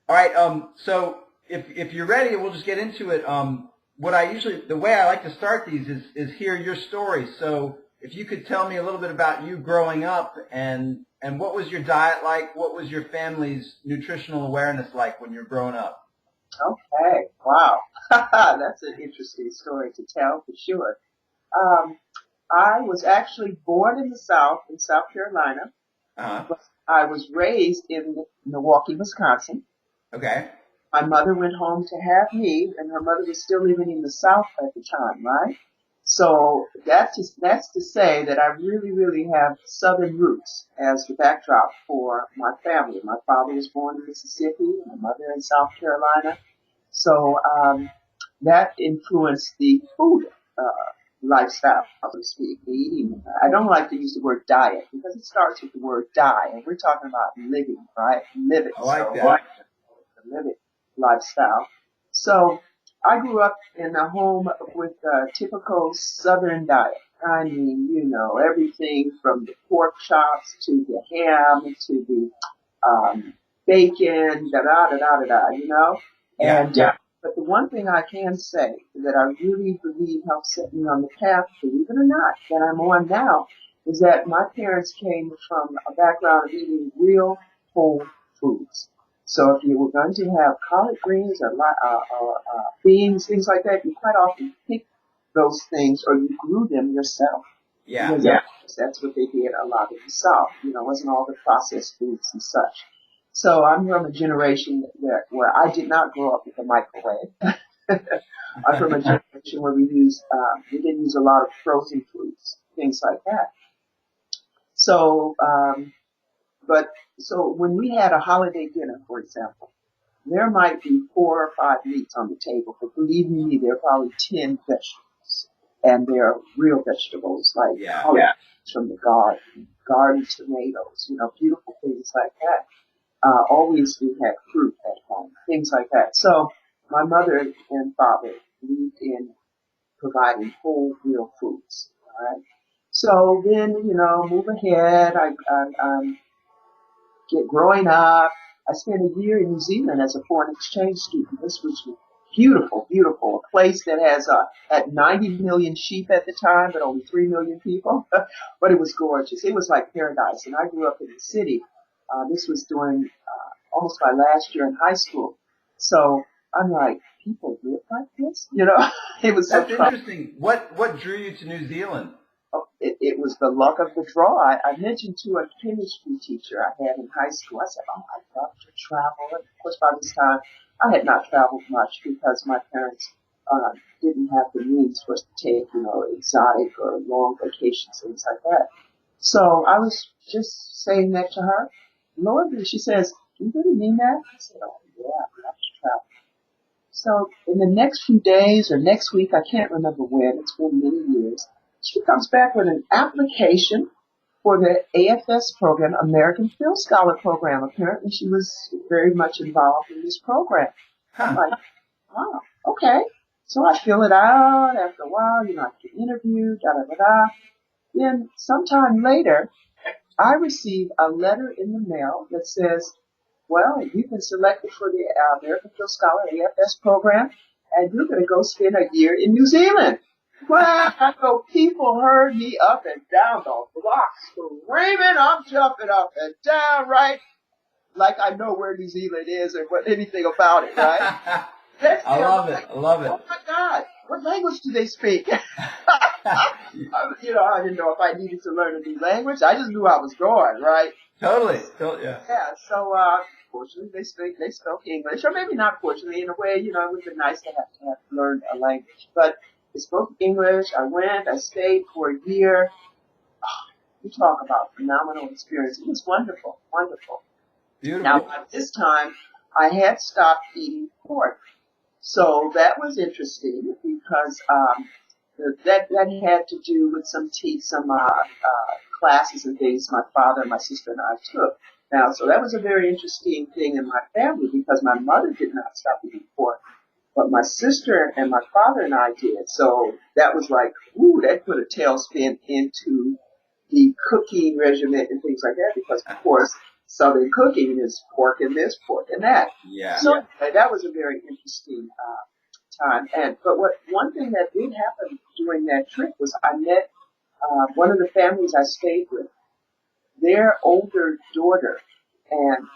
All right. So if you're ready, we'll just get into it. The way I like to start these is hear your story. So if you could tell me a little bit about you growing up and what was your diet like? What was your family's nutritional awareness like when you were growing up? Okay, wow. That's an interesting story to tell for sure. Um, I was actually born in the South, in South Carolina, Uh-huh. but I was raised in Milwaukee, Wisconsin. Okay. My mother went home to have me, and her mother was still living in the South at the time, right? So that's to say that I really, really have Southern roots as the backdrop for my family. My father was born in Mississippi, my mother in South Carolina. So that influenced the food lifestyle, so to speak, the eating. I don't like to use the word diet because it starts with the word die, and we're talking about living, right? Living. I like So that. the living lifestyle. So I grew up in a home with a typical Southern diet. I mean, everything from the pork chops to the ham to the bacon, da da da da da da, Yeah. And but the one thing I can say that I really believe helped set me on the path, believe it or not, that I'm on now, is that my parents came from a background of eating real whole foods. So if you were going to have collard greens or beans, things like that, you quite often pick those things or you grew them yourself. Yeah. Because that's what they did a lot in the South. It wasn't all the processed foods and such. So I'm from a generation where I did not grow up with a microwave. I'm from a generation where we didn't use a lot of frozen foods, things like that. So, but so when we had a holiday dinner, for example, there might be 4 or 5 meats on the table, but believe me, there are probably 10 vegetables, and they're real vegetables like Yeah. collards from the garden tomatoes, beautiful things like that. Always we had fruit at home, things like that. So my mother and father believed in providing whole, real foods. All right. So then, move ahead. I get growing up. I spent a year in New Zealand as a foreign exchange student. This was beautiful, beautiful. A place that had 90 million sheep at the time, but only 3 million people. But it was gorgeous. It was like paradise. And I grew up in the city. This was during almost my last year in high school. So I'm like, people live like this? It was so That's fun. interesting. What drew you to New Zealand? It was the luck of the draw. I mentioned to a chemistry teacher I had in high school. I said, "Oh, I'd love to travel." And of course, by this time, I had not traveled much because my parents didn't have the means for us to take, exotic or long vacations, things like that. So I was just saying that to her. Lord, and she says, "Do you really mean that?" I said, "Oh, yeah, I'd love to travel." So in the next few days or next week, I can't remember when, it's been many years, she comes back with an application for the AFS program, American Field Scholar Program. Apparently she was very much involved in this program. I'm Huh. like, wow, okay. So I fill it out. After a while, I get interviewed, da da da da. Then sometime later, I receive a letter in the mail that says, well, you've been selected for the American Field Scholar AFS program, and you're going to go spend a year in New Zealand. Well, so people heard me up and down the block screaming. I'm jumping up and down, right? Like I know where New Zealand is or what anything about it, right? I love it. I love it. Oh my God, what language do they speak? I didn't know if I needed to learn a new language. I just knew I was going, right? Totally. Yeah. Yeah, so fortunately they spoke English, or maybe not fortunately, in a way, it would be nice to have learned a language. But they spoke English. I stayed for a year. Oh, you talk about phenomenal experience. It was wonderful, wonderful. Now, Beautiful. by this time, I had stopped eating pork. So that was interesting because that had to do with some classes and things my father, my sister, and I took. Now, so that was a very interesting thing in my family because my mother did not stop eating pork, but my sister and my father and I did. So that was like, ooh, that put a tailspin into the cooking regimen and things like that because, of course, Southern cooking is pork and this, pork and that. Yeah. So that was a very interesting time. But one thing that did happen during that trip was I met one of the families I stayed with. Their older daughter and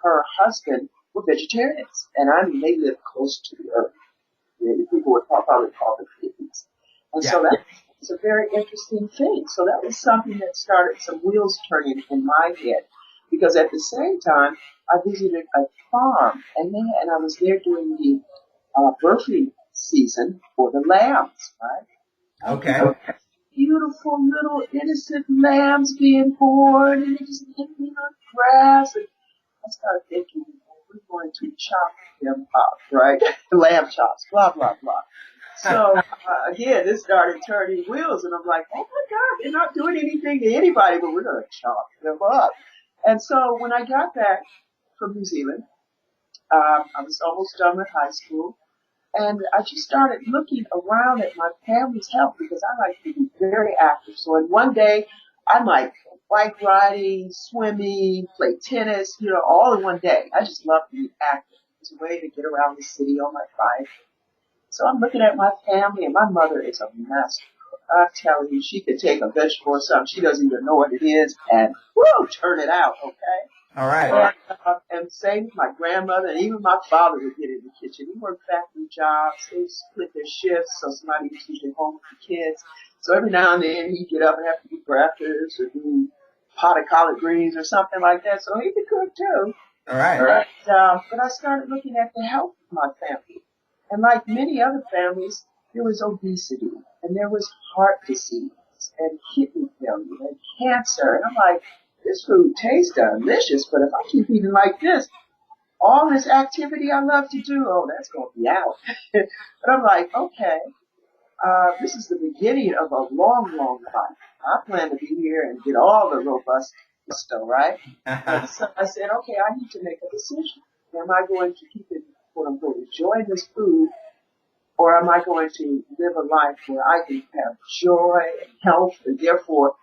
her husband were vegetarians, and I mean they lived close to the earth. People would probably call them hippies. And so that was a very interesting thing. So that was something that started some wheels turning in my head. Because at the same time, I visited a farm, and I was there during the birthing season for the lambs, right? Okay. Beautiful little innocent lambs being born, and they just living on grass. And I started thinking, we're going to chop them up, right? Lamb chops, blah, blah, blah. So, again, this started turning wheels, and I'm like, oh my God, they're not doing anything to anybody, but we're going to chop them up. And so when I got back from New Zealand, I was almost done with high school, and I just started looking around at my family's health because I like to be very active. So in one day, I might go bike riding, swimming, play tennis, all in one day. I just love to be active. It's a way to get around the city on my bike. So I'm looking at my family, and my mother is a master cook. I'm telling you, she could take a vegetable or something. She doesn't even know what it is, and whoo, turn it out, okay? All right. And same with my grandmother, and even my father would get in the kitchen. He worked factory jobs. They split their shifts, so somebody was usually home with the kids. So every now and then he'd get up and have to do breakfast or do pot of collard greens or something like that. So he could cook too. All right. But I started looking at the health of my family. And like many other families, there was obesity, and there was heart disease, and kidney failure, and cancer. And I'm like, this food tastes delicious, but if I keep eating like this, all this activity I love to do, that's going to be out. But I'm like, okay, this is the beginning of a long, long life. I plan to be here and get all the robust stuff, right? And so I said, okay, I need to make a decision. Am I going to keep it, quote unquote, enjoy this food, or am I going to live a life where I can have joy and health and therefore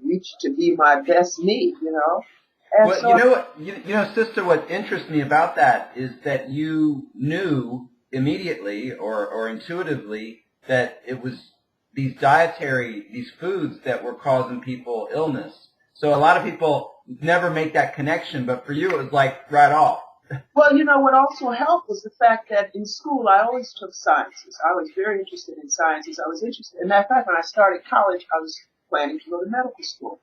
reach to be my best me, And well, so you know what, sister, what interests me about that is that you knew immediately or intuitively that it was these foods that were causing people illness. So a lot of people never make that connection, but for you it was like right off. Well, what also helped was the fact that in school I always took sciences. I was very interested in sciences. I was interested, in matter of fact, when I started college, I was planning to go to medical school.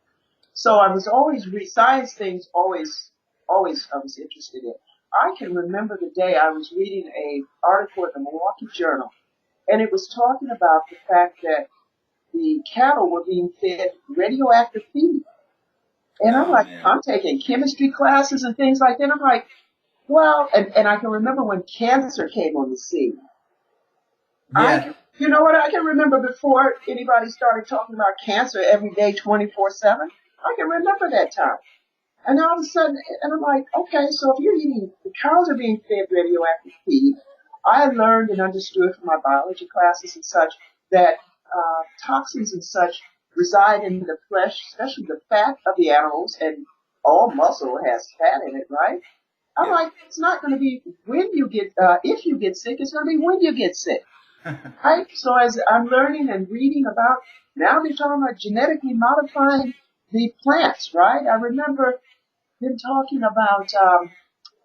So I was always science things. Always, I was interested in. I can remember the day I was reading an article in the Milwaukee Journal, and it was talking about the fact that the cattle were being fed radioactive feed. And I'm like, I'm taking chemistry classes and things like that. I'm like, well, and I can remember when cancer came on the scene. Yeah. You know what? I can remember before anybody started talking about cancer every day, 24/7. I can remember that time. And all of a sudden, and I'm like, okay, so if the cows are being fed radioactive feed, I learned and understood from my biology classes and such that toxins and such reside in the flesh, especially the fat of the animals, and all muscle has fat in it, right? I'm like, it's not going to be when you get, if you get sick, it's going to be when you get sick. Right? So as I'm learning and reading about, now they're talking about genetically modifying the plants, right? I remember them talking about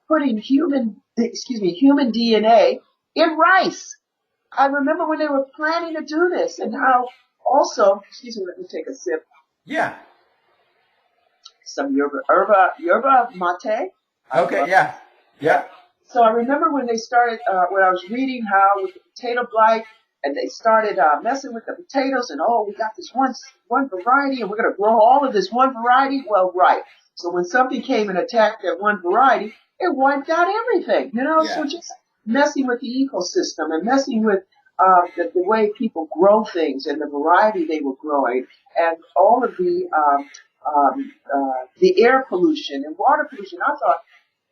putting human DNA in rice. I remember when they were planning to do this, and how also, let me take a sip. Yeah. Some yerba mate. Okay, yeah. So I remember when they started, when I was reading how with the potato blight, and they started messing with the potatoes, and we got this one variety, and we're going to grow all of this one variety. Well, right. So when something came and attacked that one variety, it wiped out everything, Yeah. So just messing with the ecosystem and messing with the way people grow things and the variety they were growing, and all of the air pollution and water pollution. I thought,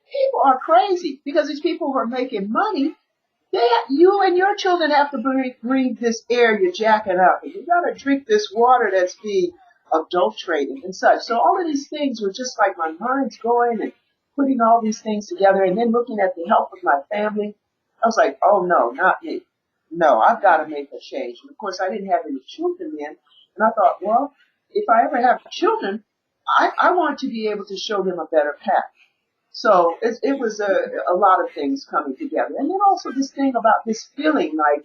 people are crazy because these people who are making money, you and your children have to breathe this air you're jacking up. And you got to drink this water that's being adult trading and such. So all of these things were just like my mind's going and putting all these things together and then looking at the health of my family. I was like, oh no, not me. No, I've got to make a change. And of course I didn't have any children then. And I thought, well, if I ever have children, I want to be able to show them a better path. So it was a lot of things coming together. And then also this thing about this feeling like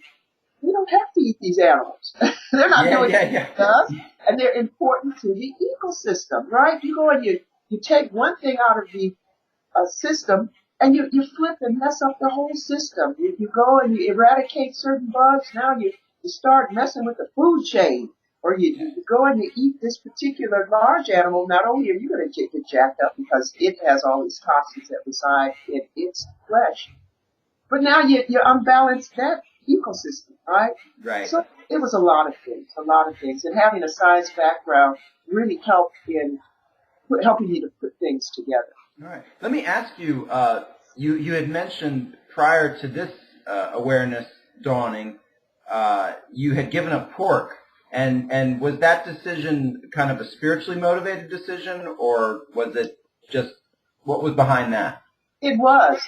we don't have to eat these animals. They're not doing anything to us, and they're important to the ecosystem, right? You go and you take one thing out of the system, and you flip and mess up the whole system. You go and you eradicate certain bugs. Now you start messing with the food chain. Or you go and you eat this particular large animal, not only are you going to get jacked up because it has all these toxins that reside in its flesh, but now you unbalance that ecosystem, right? Right. So it was a lot of things. And having a science background really helped in helping me to put things together. All right. Let me ask you, you had mentioned prior to this awareness dawning, you had given up pork. And was that decision kind of a spiritually motivated decision, or was it just, what was behind that? It was.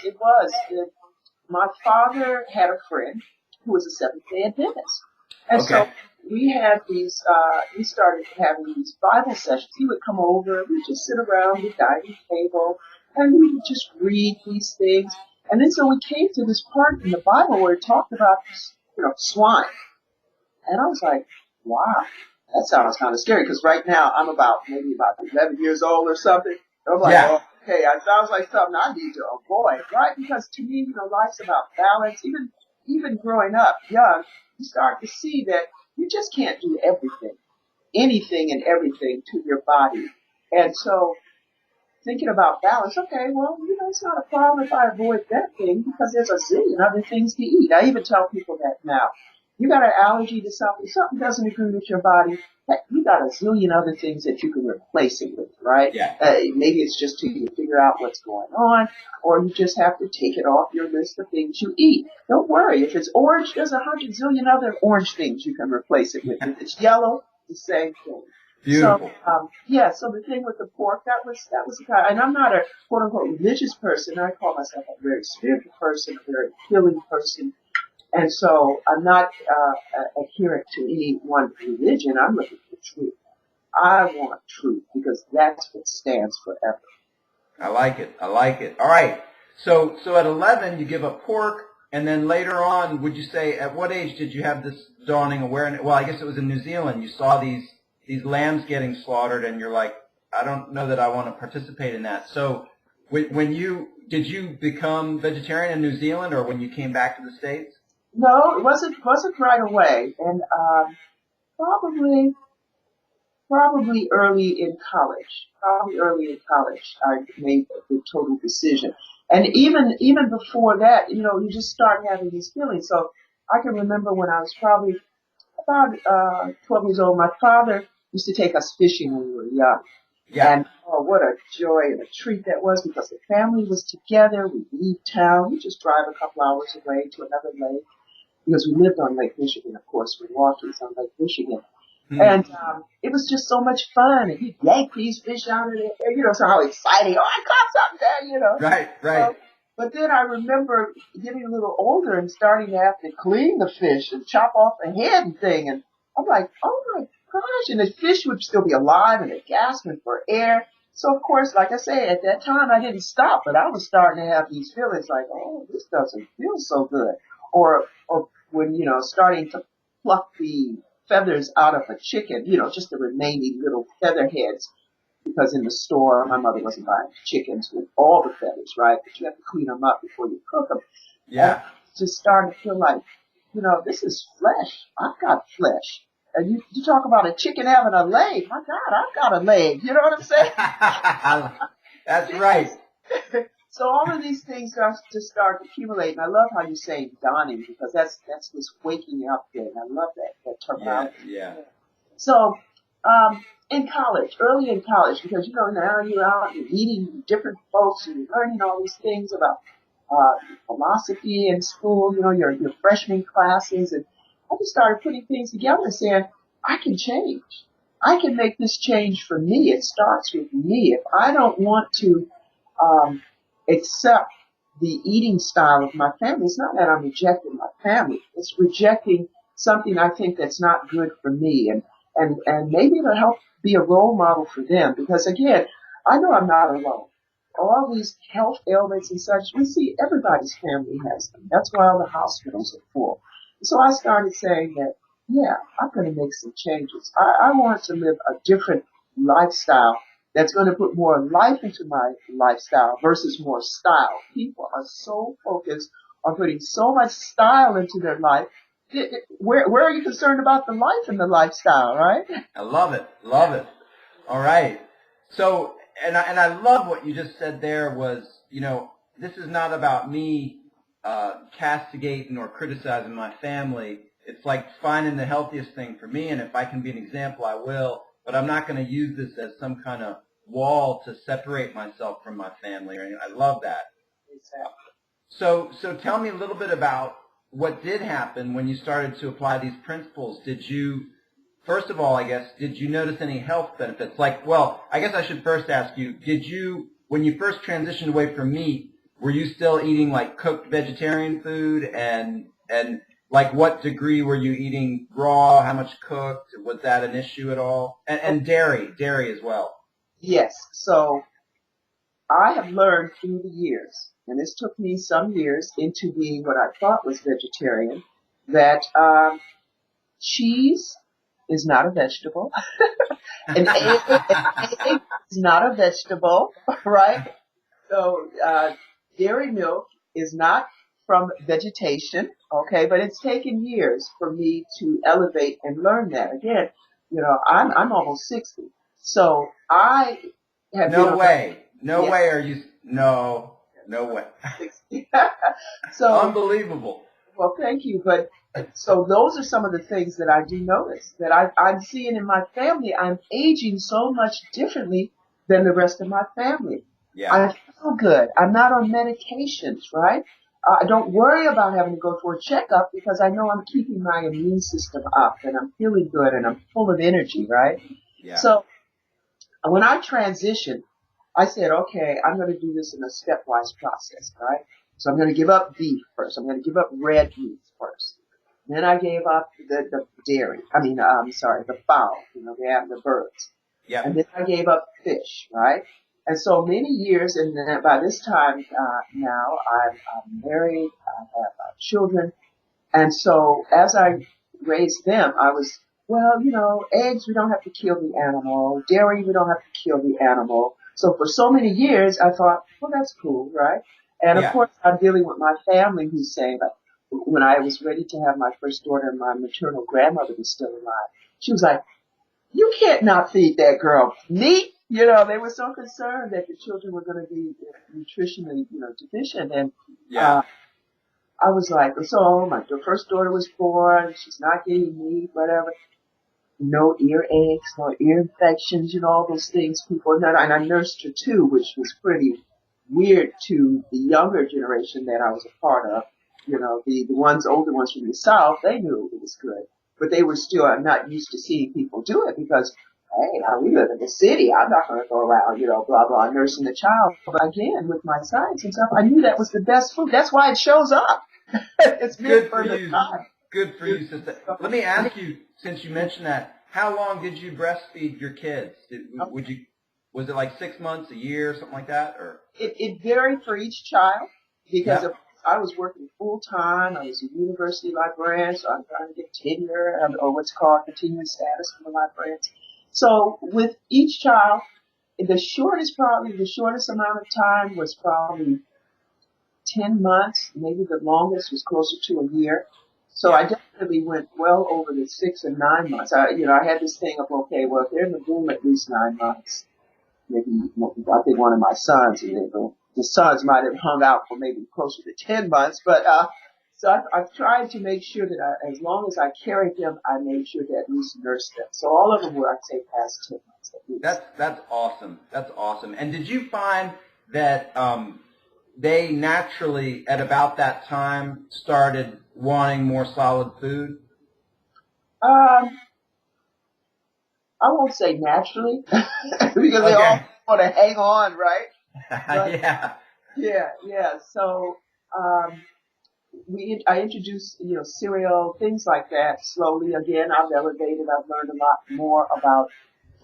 My father had a friend who was a Seventh-day Adventist. And so we had these, we started having these Bible sessions. He would come over, we'd just sit around the dining table, and we would just read these things. And then so we came to this part in the Bible where it talked about, swine. And I was like, wow, that sounds kind of scary, because right now I'm maybe about 11 years old or something. And I'm like, oh, okay, that sounds like something I need to avoid, right? Because to me, life's about balance. Even growing up young, you start to see that you just can't do anything and everything to your body. And so thinking about balance, okay, well, it's not a problem if I avoid that thing because there's a zillion other things to eat. I even tell people that now. You got an allergy to something doesn't agree with your body, heck, you got a zillion other things that you can replace it with, right? Yeah. Maybe it's just till you figure out what's going on, or you just have to take it off your list of things you eat. Don't worry. If it's orange, there's 100 zillion other orange things you can replace it with. If it's yellow, the same thing. Beautiful. So, so the thing with the pork, that was the kind, and I'm not a quote unquote religious person. I call myself a very spiritual person, a very healing person. And so I'm not adherent to any one religion. I'm looking for truth. I want truth because that's what stands forever. I like it. All right. So at 11, you give up pork, and then later on, would you say, at what age did you have this dawning awareness? Well, I guess it was in New Zealand. You saw these lambs getting slaughtered, and you're like, I don't know that I want to participate in that. So did you become vegetarian in New Zealand, or when you came back to the States? No, it wasn't right away, and probably early in college. I made the total decision, and even before that, you just start having these feelings. So I can remember when I was probably about 12 years old. My father used to take us fishing when we were young. Yeah. And oh, what a joy and a treat that was, because the family was together. We'd leave town. We'd just drive a couple hours away to another lake, because we lived on Lake Michigan, of course. Milwaukee's on Lake Michigan. Mm. And it was just so much fun. And he'd yank these fish out of there, so how exciting. Oh, I caught something there, Right. But then I remember getting a little older and starting to have to clean the fish and chop off the head and thing. And I'm like, oh my gosh. And the fish would still be alive and they're gasping for air. So of course, like I say, at that time I didn't stop, but I was starting to have these feelings like, oh, this doesn't feel so good. Or when, starting to pluck the feathers out of a chicken, just the remaining little feather heads, because in the store, my mother wasn't buying chickens with all the feathers, right? But you have to clean them up before you cook them. Yeah. And just starting to feel like, this is flesh. I've got flesh. And you talk about a chicken having a leg. My God, I've got a leg. You know what I'm saying? That's right. So all of these things just start to accumulate. And I love how you say dawning, because that's this waking up thing. I love that terminology. Yeah. So, early in college, because, now you're out, you're meeting different folks, and you're learning all these things about, philosophy in school, your freshman classes. And I just started putting things together and saying, I can change. I can make this change for me. It starts with me. If I don't want to um, accept the eating style of my family, it's not that I'm rejecting my family. It's rejecting something I think that's not good for me, and maybe it'll help be a role model for them. Because again, I know I'm not alone. All these health ailments and such, we see everybody's family has them. That's why all the hospitals are full. So I started saying that, yeah, I'm going to make some changes. I want to live a different lifestyle that's going to put more life into my lifestyle versus more style. People are so focused on putting so much style into their life. Where are you concerned about the life and the lifestyle, right? I love it. Love it. All right. So, and I love what you just said there was, this is not about me castigating or criticizing my family. It's like finding the healthiest thing for me, and if I can be an example, I will. But I'm not going to use this as some kind of wall to separate myself from my family. I love that. Exactly. So tell me a little bit about what did happen when you started to apply these principles. First of all, I guess, did you notice any health benefits? I guess I should first ask you, when you first transitioned away from meat, were you still eating like cooked vegetarian food and like what degree were you eating raw? How much cooked? Was that an issue at all? And dairy as well. Yes. So I have learned through the years, and this took me some years into being what I thought was vegetarian, that cheese is not a vegetable. An egg is not a vegetable, right? So dairy milk is not from vegetation, okay? But it's taken years for me to elevate and learn that. Again, I'm almost 60, so I have No been way. No yes. way are you. No way. So Unbelievable. well, thank you. But so those are some of the things that I do notice that I'm seeing in my family. I'm aging so much differently than the rest of my family. Yeah. I feel good. I'm not on medications, right? I don't worry about having to go for a checkup because I know I'm keeping my immune system up and I'm feeling good and I'm full of energy, right? Yeah. So when I transitioned, I said, okay, I'm going to do this in a stepwise process, right? So I'm going to give up beef first. I'm going to give up red meat first. Then I gave up the dairy. The fowl. They have the birds. Yep. And then I gave up fish, right? And so many years, and then by this time now, I'm married. I have children. And so as I raised them, I was, eggs, we don't have to kill the animal. Dairy, we don't have to kill the animal. So for so many years, I thought, well, that's cool, right? And of course, I'm dealing with my family who's saying, like, when I was ready to have my first daughter, my maternal grandmother was still alive. She was like, you can't not feed that girl meat. They were so concerned that the children were going to be nutritionally, deficient. And, I was like, so my first daughter was born. She's not getting meat, whatever. No ear aches, no ear infections, all those things people. And I nursed her too, which was pretty weird to the younger generation that I was a part of. The older ones from the South, they knew it was good, but they were still not used to seeing people do it because, hey, we live in the city. I'm not going to go around, blah, blah, nursing the child. But again, with my science and stuff, I knew that was the best food. That's why it shows up. It's good for the you. time. Good for you, sister. Let me ask you, since you mentioned that, how long did you breastfeed your kids? Was it like 6 months, a year, something like that, or? It varied for each child because I was working full time. I was a university librarian, so I'm trying to get tenure or what's called continuing status for the librarians. So with each child, the shortest amount of time was probably 10 months, maybe the longest was closer to a year. So I definitely went well over the 6 and 9 months. I had this thing of, okay, well, if they're in the womb at least 9 months, maybe, I think one of my sons, the sons might have hung out for maybe closer to 10 months, but, so I've tried to make sure that as long as I carried them, I made sure to at least nurse them. So all of them were, I'd say, past 10 months at least. That's awesome. That's awesome. And did you find that, they naturally, at about that time, started wanting more solid food? I won't say naturally because they all Okay. want to hang on, right? But Yeah. yeah. So, um, I introduced, cereal, things like that slowly. Again, I've elevated. I've learned a lot more about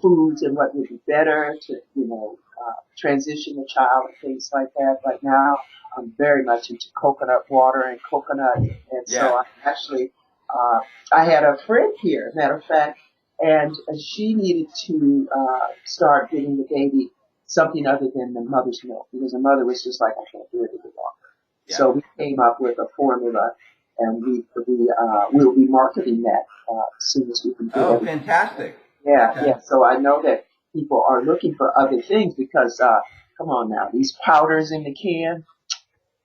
foods and what would be better to, transition the child and things like that. Right now, I'm very much into coconut water and coconut. And so Yeah. I actually, uh, I had a friend here, matter of fact, and she needed to, start giving the baby something other than the mother's milk because the mother was just like, I can't do it any longer. Yeah. So we came up with a formula, and we'll be marketing that as soon as we can get Oh, everything. fantastic. Yeah. Fantastic. So I know that people are looking for other things because, come on now, these powders in the can,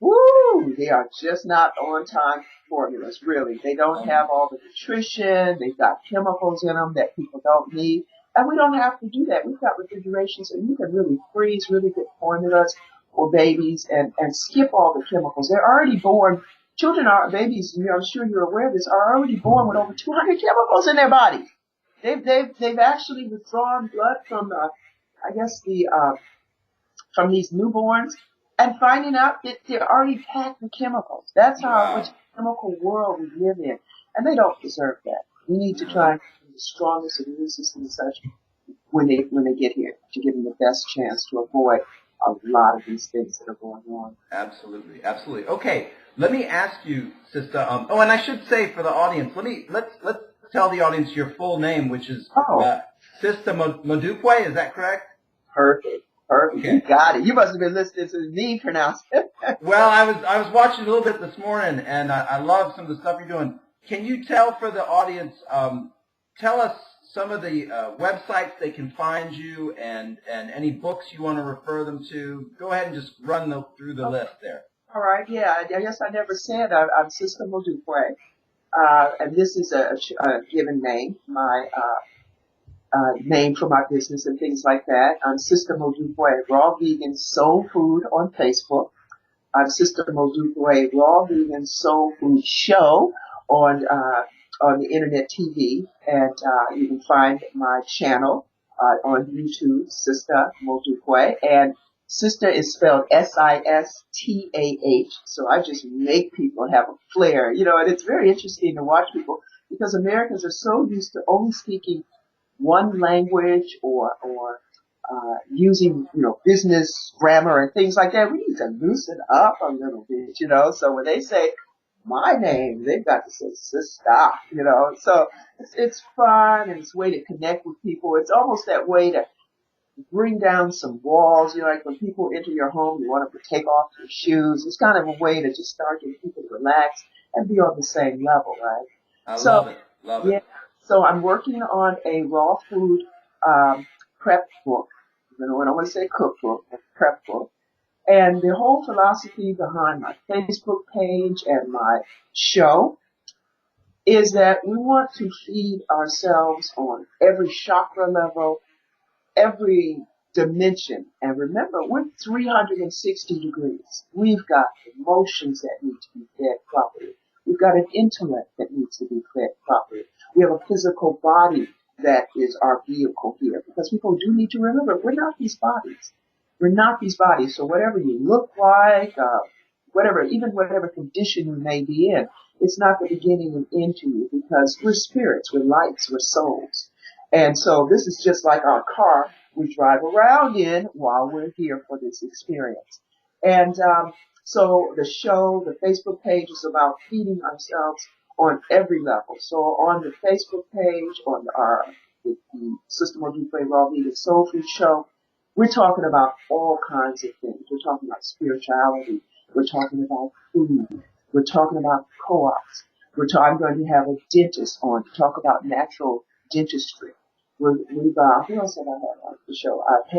woo, they are just not on time formulas, really. They don't have all the nutrition. They've got chemicals in them that people don't need. And we don't have to do that. We've got refrigeration, so you can really freeze really good formulas for babies and skip all the chemicals. They're already born. Babies, I'm sure you're aware of this, are already born with over 200 chemicals in their body. They've actually withdrawn blood from I guess from these newborns and finding out that they're already packed with chemicals. That's how much Wow. chemical world we live in. And they don't deserve that. We need to try No. and give the strongest immune system and such when they get here to give them the best chance to avoid a lot of these things that are going on. Absolutely. Absolutely. Okay. Let me ask you, Sister. Oh, and I should say for the audience, let's tell the audience your full name, which is Oh, uh, Sistah Modupe. Is that correct? perfect. Perfect. You Okay. got it. You must have been listening to me pronounce it. Well, I was watching a little bit this morning, and I love some of the stuff you're doing. Can you tell for the audience? Tell us some of the websites they can find you, and any books you want to refer them to. Go ahead and just run through the list there. All right. Yeah. I guess I never said I'm Sistah Modupe. And this is a given name, my name for my business and things like that. I'm Sistah Modupe, Raw Vegan Soul Food on Facebook. I'm Sistah Modupe, Raw Vegan Soul Food Show on the internet TV, and you can find my channel on YouTube, Sistah Modupe, and Sister is spelled Sistah, so I just make people have a flair, and it's very interesting to watch people because Americans are so used to only speaking one language or using, business grammar and things like that. We need to loosen up a little bit. So when they say my name, they've got to say sister, So it's fun and it's a way to connect with people. It's almost that way to bring down some walls. Like when people enter your home, you want them to take off their shoes. It's kind of a way to just start getting people to relax and be on the same level, right? I So love it. Love it. yeah, so I'm working on a raw food prep book. I don't want to say cookbook, but prep book. And the whole philosophy behind my Facebook page and my show is that we want to feed ourselves on every chakra level, every dimension. And remember, we're 360 degrees. We've got emotions that need to be fed properly. We've got an intellect that needs to be fed properly. We have a physical body that is our vehicle here because people do need to remember we're not these bodies. We're not these bodies. So whatever you look like, whatever condition you may be in, it's not the beginning and end to you because we're spirits, we're lights, we're souls. And so this is just like our car we drive around in while we're here for this experience. And so the show, the Facebook page is about feeding ourselves on every level. So on the Facebook page, on the Sistah Modupe Raw Vegan Soul Food Show, we're talking about all kinds of things. We're talking about spirituality. We're talking about food. We're talking about co-ops. I'm going to have a dentist on to talk about natural dentistry. Who else have I had on the show? I've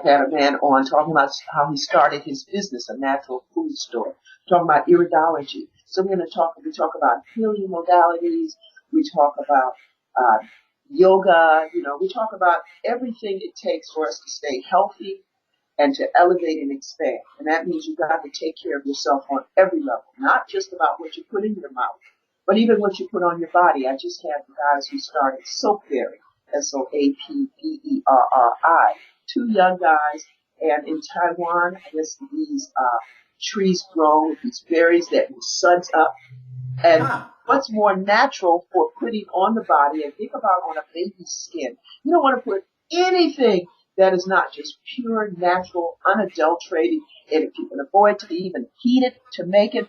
had a man on talking about how he started his business, a natural food store, talking about iridology. So we talk about healing modalities. We talk about, yoga, we talk about everything it takes for us to stay healthy and to elevate and expand. And that means you've got to take care of yourself on every level, not just about what you put in your mouth, But even what you put on your body, I just had the guys who started Soapberry, Soapberri, two young guys, and in Taiwan, I guess these trees grow with these berries that will suds up. And what's more natural for putting on the body, and think about on a baby's skin. You don't want to put anything that is not just pure, natural, unadulterated. And if you can avoid to even heat it to make it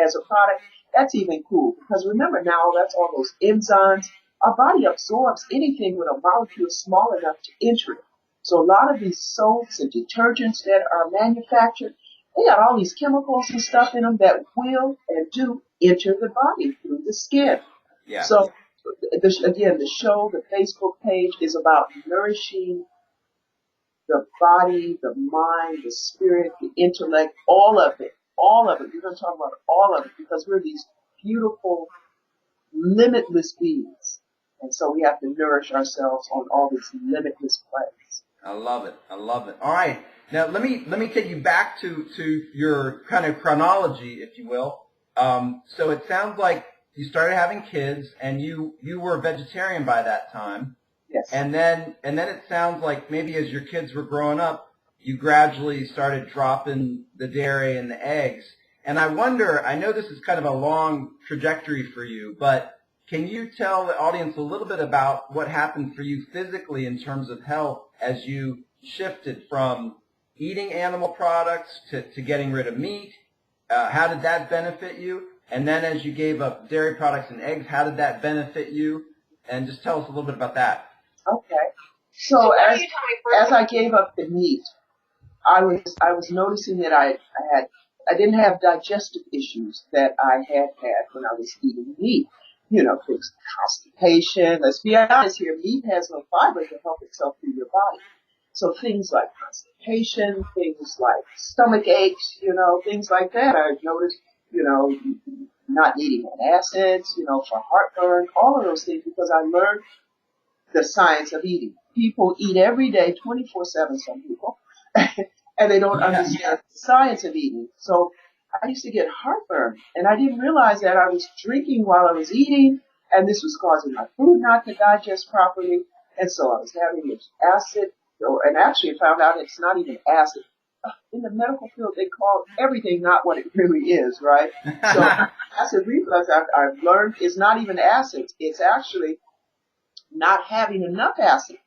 as a product, that's even cool. Because remember now, that's all those enzymes. Our body absorbs anything with a molecule small enough to enter it. So a lot of these soaps and detergents that are manufactured, they got all these chemicals and stuff in them that will and do enter the body through the skin. Yeah. So again, the show, the Facebook page is about nourishing the body, the mind, the spirit, the intellect, all of it. All of it. We're going to talk about all of it because we're these beautiful, limitless beings. And so we have to nourish ourselves on all these limitless planes. I love it. I love it. All right. Now let me take you back to your kind of chronology, if you will. So it sounds like you started having kids and you were a vegetarian by that time. Yes. And then it sounds like maybe as your kids were growing up, you gradually started dropping the dairy and the eggs. And I wonder, I know this is kind of a long trajectory for you, but can you tell the audience a little bit about what happened for you physically in terms of health as you shifted from eating animal products to getting rid of meat? How did that benefit you? And then as you gave up dairy products and eggs, how did that benefit you? And just tell us a little bit about that. Okay. So as I gave up the meat, I was noticing that I didn't have digestive issues that I had when I was eating meat. You know, things like constipation. Let's be honest here, meat has no fiber to help itself through your body. So things like constipation, things like stomach aches, you know, things like that. I've noticed, you know, not needing antacids, you know, for heartburn, all of those things because I learned the science of eating. People eat every day, 24/7, some people, and they don't understand the science of eating. So I used to get heartburn, and I didn't realize that I was drinking while I was eating, and this was causing my food not to digest properly, and so I was having this acid, and actually I found out it's not even acid. In the medical field, they call everything not what it really is, right? So acid reflux, I've learned, is not even acid. It's actually not having enough acid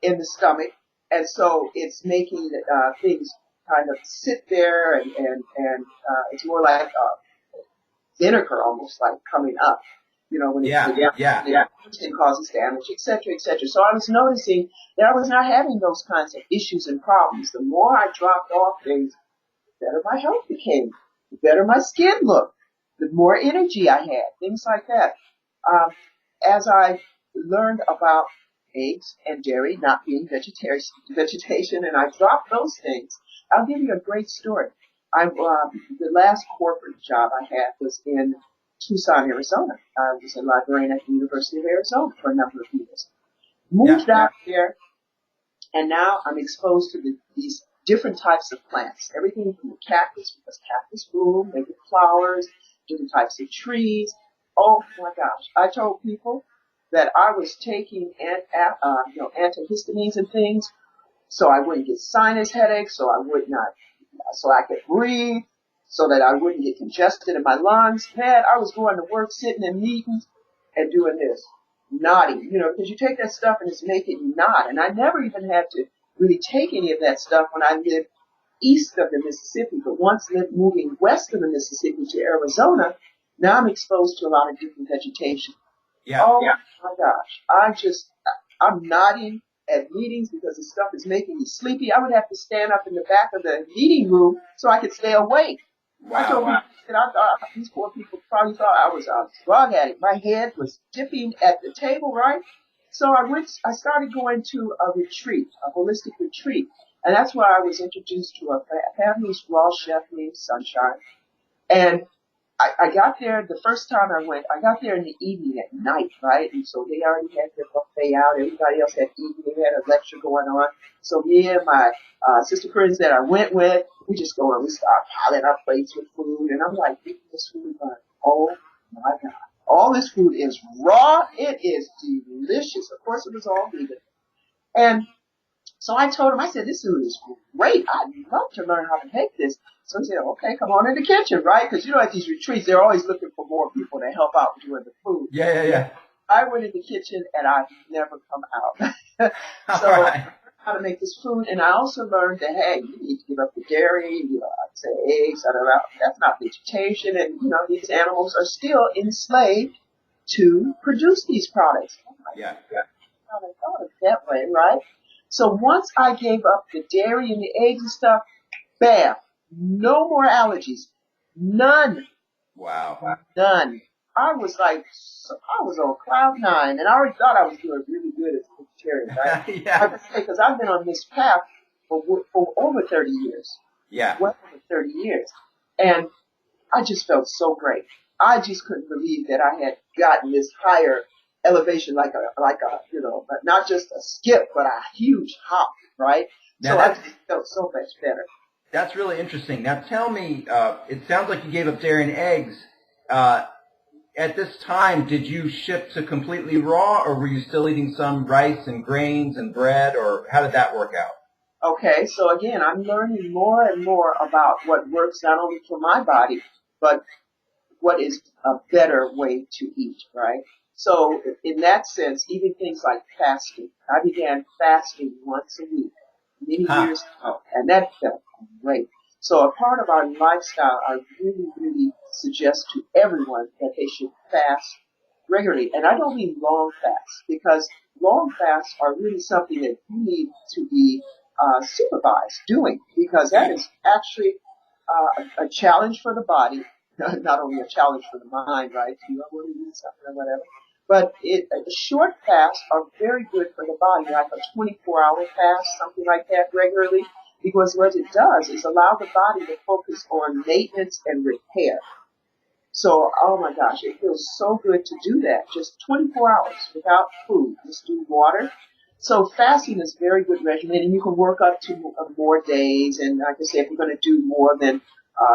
in the stomach, and so it's making things kind of sit there, and it's more like vinegar, almost like coming up. You know, when it causes damage, et cetera, et cetera. So I was noticing that I was not having those kinds of issues and problems. The more I dropped off things, the better my health became, the better my skin looked, the more energy I had, things like that. As I learned about eggs and dairy not being vegetation, and I dropped those things. I'll give you a great story. The last corporate job I had was in Tucson, Arizona. I was a librarian at the University of Arizona for a number of years. Moved out there, and now I'm exposed to these different types of plants. Everything from the cactus, because cactus bloom, they get flowers, different types of trees. Oh my gosh. I told people that I was taking antihistamines and things so I wouldn't get sinus headaches, so I could breathe, so that I wouldn't get congested in my lungs. Man, I was going to work, sitting in meetings and doing this, nodding, you know, because you take that stuff and it's making you nod. And I never even had to really take any of that stuff when I lived east of the Mississippi, but once moving west of the Mississippi to Arizona, now I'm exposed to a lot of different vegetation. My gosh. I'm nodding at meetings because the stuff is making me sleepy. I would have to stand up in the back of the meeting room so I could stay awake. Wow. I told people that I thought these poor people probably thought I was a drug addict. My head was dipping at the table, right? So I started going to a retreat, a holistic retreat. And that's where I was introduced to a fabulous raw chef named Sunshine. And I got there the first time I went. I got there in the evening at night, right? And so they already had their buffet out. Everybody else had eaten. They had a lecture going on. So me and my sister friends that I went with, we just go and we start piling our plates with food. And I'm like, eating this food, like, oh my God. All this food is raw. It is delicious. Of course, it was all vegan. And so I told him, I said, this food is great. I'd love to learn how to make this. So he said, okay, come on in the kitchen, right? Because, you know, at these retreats, they're always looking for more people to help out doing the food. Yeah. I went in the kitchen and I've never come out. So All I right. learned how to make this food. And I also learned that, hey, you need to give up the dairy, you know, I'd say eggs, that's not vegetation. And, you know, these animals are still enslaved to produce these products. Oh my Yeah. God, I never thought of it that way, right? So once I gave up the dairy and the eggs and stuff, bam, no more allergies. None. Wow. None. I was like, I was on cloud nine, and I already thought I was doing really good as a vegetarian, right? I Yeah. would say, because I've been on this path for over 30 years. Yeah. Well over 30 years. And I just felt so great. I just couldn't believe that I had gotten this higher elevation, like a, you know, but not just a skip, but a huge hop, right? Now So I that's just felt so much better. that's really interesting. Now tell me, it sounds like you gave up dairy and eggs. At this time, did you shift to completely raw, or were you still eating some rice and grains and bread, or how did that work out? Okay, so again, I'm learning more and more about what works not only for my body, but what is a better way to eat, right? So in that sense, even things like fasting. I began fasting once a week many Huh. years ago, and that felt great. So a part of our lifestyle, I really, really suggest to everyone that they should fast regularly. And I don't mean long fasts, because long fasts are really something that you need to be supervised doing, because that is actually a challenge for the body, not only a challenge for the mind, right? Do you want to eat something or whatever? But short fasts are very good for the body, like a 24-hour fast, something like that regularly, because what it does is allow the body to focus on maintenance and repair. So, oh my gosh, it feels so good to do that. Just 24 hours without food, just do water. So fasting is a very good regimen, and you can work up to more days. And like I say, if you're going to do more than,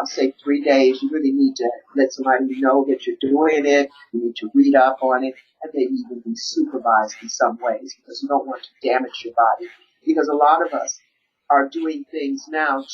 say, 3 days, you really need to let somebody know that you're doing it. You need to read up on it, and maybe even be supervised in some ways, because you don't want to damage your body. Because a lot of us are doing things now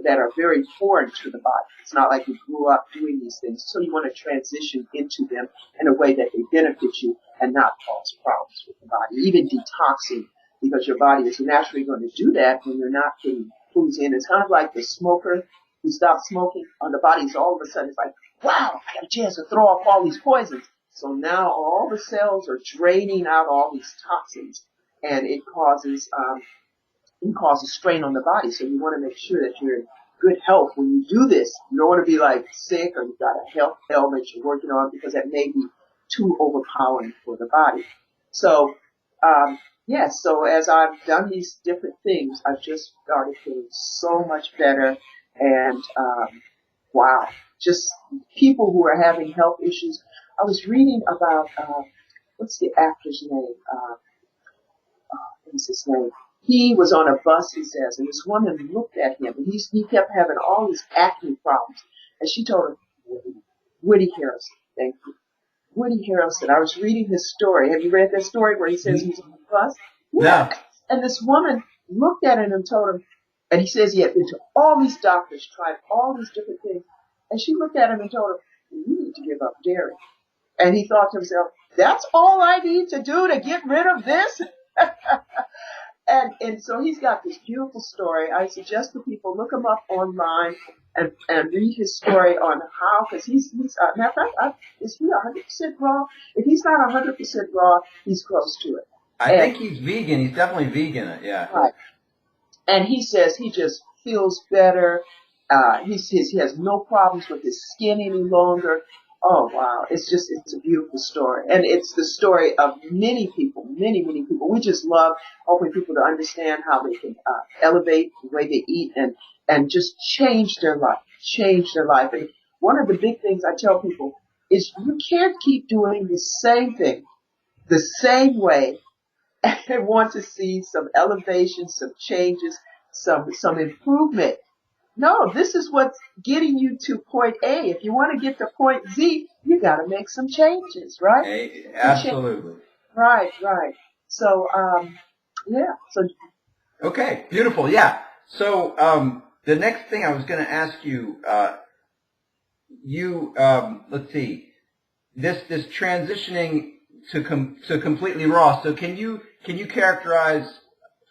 that are very foreign to the body. It's not like you grew up doing these things. So you want to transition into them in a way that they benefit you and not cause problems with the body. Even detoxing, because your body is naturally going to do that when you're not putting foods in. It's kind of like the smoker who stops smoking on the body. So all of a sudden it's like, wow, I got a chance to throw off all these poisons. So now all the cells are draining out all these toxins, and it causes strain on the body. So you want to make sure that you're in good health when you do this. You don't want to be like sick, or you've got a health ailment you're working on, because that may be too overpowering for the body. So, yes, so as I've done these different things, I've just started feeling so much better. And, wow, just people who are having health issues. I was reading about, what's the actor's name? What's his name? He was on a bus, he says, and this woman looked at him, and he kept having all these acne problems. And she told him, Woody Harrelson, thank you. Woody Harrelson. I was reading his story. Have you read that story where he says he's on the bus? Yeah. No. And this woman looked at him and told him, and he says he had been to all these doctors, tried all these different things. And she looked at him and told him, you need to give up dairy. And he thought to himself, that's all I need to do to get rid of this? And so he's got this beautiful story. I suggest to people, look him up online and read his story on how, because he's matter of fact, is he 100% raw? If he's not 100% raw, he's close to it. I think he's vegan. He's definitely vegan. Yeah. Right. And he says he just feels better. He says he has no problems with his skin any longer. Oh wow. It's a beautiful story. And it's the story of many people, many, many people. We just love helping people to understand how they can, elevate the way they eat and just change their life. And one of the big things I tell people is you can't keep doing the same thing the same way and want to see some elevation, some changes, some improvement. No, this is what's getting you to point A. If you want to get to point Z, you got to make some changes, right? Absolutely. Right, right. So, yeah. So, Okay, beautiful. Yeah. So the next thing I was going to ask you, let's see, this transitioning to completely raw. So can you characterize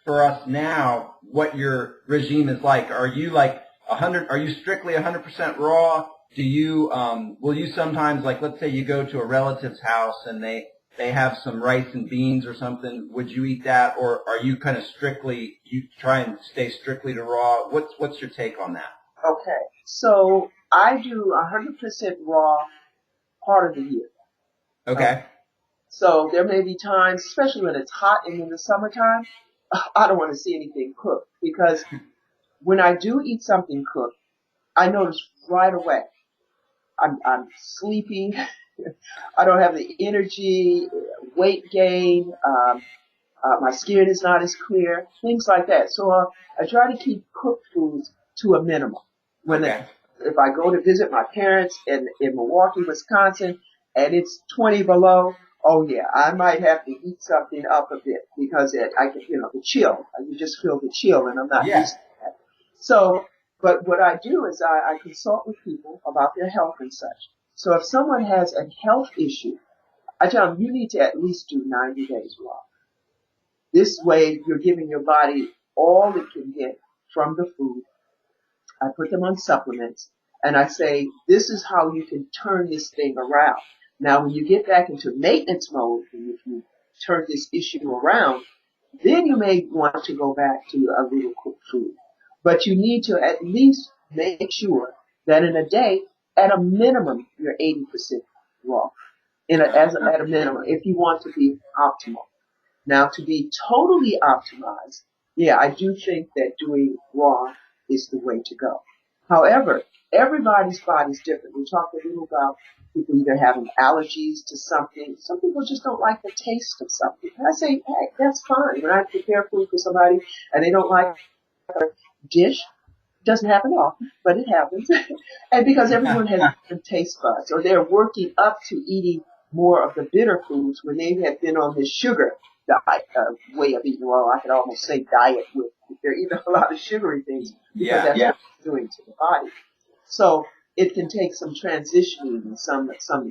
for us now what your regime is like? Are you like 100? Are you strictly 100% raw? Do you will you sometimes, like, let's say you go to a relative's house and they have some rice and beans or something? Would you eat that, or are you kind of strictly, you try and stay strictly to raw? What's your take on that? okay. So I do 100% raw part of the year. Okay. So there may be times, especially when it's hot and in the summertime, I don't want to see anything cooked, because when I do eat something cooked, I notice right away I'm sleepy. I don't have the energy, weight gain. My skin is not as clear, things like that. So I try to keep cooked foods to a minimum. Okay. If I go to visit my parents in Milwaukee, Wisconsin, and it's 20 below, oh yeah, I might have to heat something up a bit, because I can, the chill. I can just feel the chill, and I'm not used to that. So, but what I do is I consult with people about their health and such. So if someone has a health issue, I tell them you need to at least do 90 days raw. This way, you're giving your body all it can get from the food. I put them on supplements, and I say, this is how you can turn this thing around. Now, when you get back into maintenance mode, and if you turn this issue around, then you may want to go back to a little cooked food. But you need to at least make sure that in a day, at a minimum, you're 80% raw. At a minimum, if you want to be optimal. Now, to be totally optimized, yeah, I do think that doing raw is the way to go. However, everybody's body is different. We talked a little about people either having allergies to something. Some people just don't like the taste of something. And I say, hey, that's fine. When I prepare food for somebody and they don't like a dish, it doesn't happen often, but it happens. And because everyone has different taste buds, or they're working up to eating more of the bitter foods when they have been on this sugar diet, way of eating. Well, I could almost say diet with, they're eating a lot of sugary things, because that's what it's doing to the body. So it can take some transitioning and some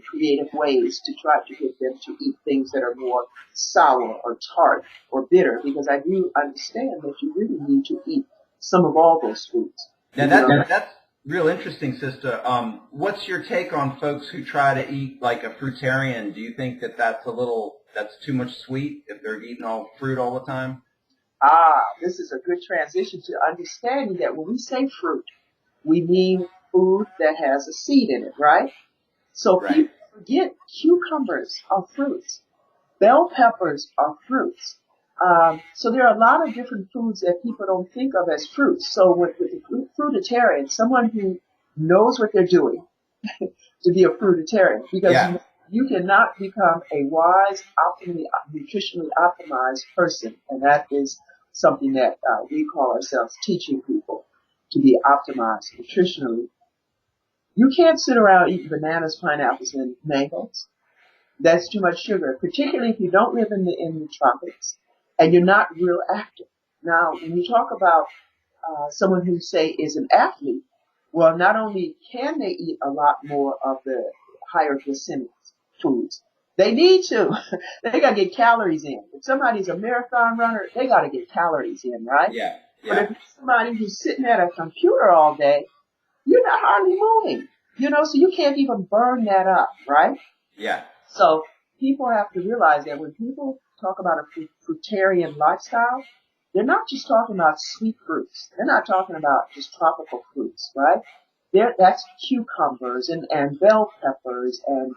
creative ways to try to get them to eat things that are more sour or tart or bitter, because I do understand that you really need to eat some of all those foods. Now that's real interesting, Sistah. What's your take on folks who try to eat like a fruitarian? Do you think that that's too much sweet if they're eating all fruit all the time? This is a good transition to understanding that when we say fruit, we mean food that has a seed in it, right? So people forget cucumbers are fruits. Bell peppers are fruits. So there are a lot of different foods that people don't think of as fruits. So with the fruitarian, someone who knows what they're doing to be a fruitarian, because you cannot become a wise, optimally, nutritionally optimized person, and that is something that we call ourselves teaching people to be optimized nutritionally. You can't sit around eating bananas, pineapples, and mangoes. That's too much sugar, particularly if you don't live in the tropics and you're not real active. Now, when you talk about someone who, say, is an athlete, well, not only can they eat a lot more of the higher glycemic foods, they need to. They got to get calories in. If somebody's a marathon runner, they got to get calories in, right? Yeah. But if it's somebody who's sitting at a computer all day, you're not hardly moving, so you can't even burn that up, right? Yeah. So people have to realize that when people talk about a fruitarian lifestyle, they're not just talking about sweet fruits. They're not talking about just tropical fruits, right? That's cucumbers and bell peppers and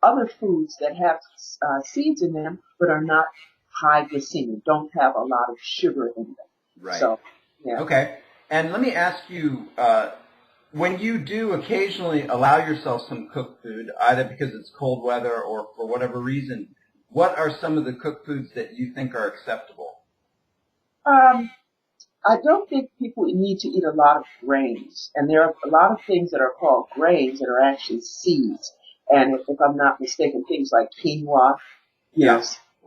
other foods that have seeds in them but are not high glycemic, don't have a lot of sugar in them. Right. So, yeah. Okay. And let me ask you, when you do occasionally allow yourself some cooked food, either because it's cold weather or for whatever reason, what are some of the cooked foods that you think are acceptable? I don't think people need to eat a lot of grains. And there are a lot of things that are called grains that are actually seeds. And if I'm not mistaken, things like quinoa, you know, Yeah.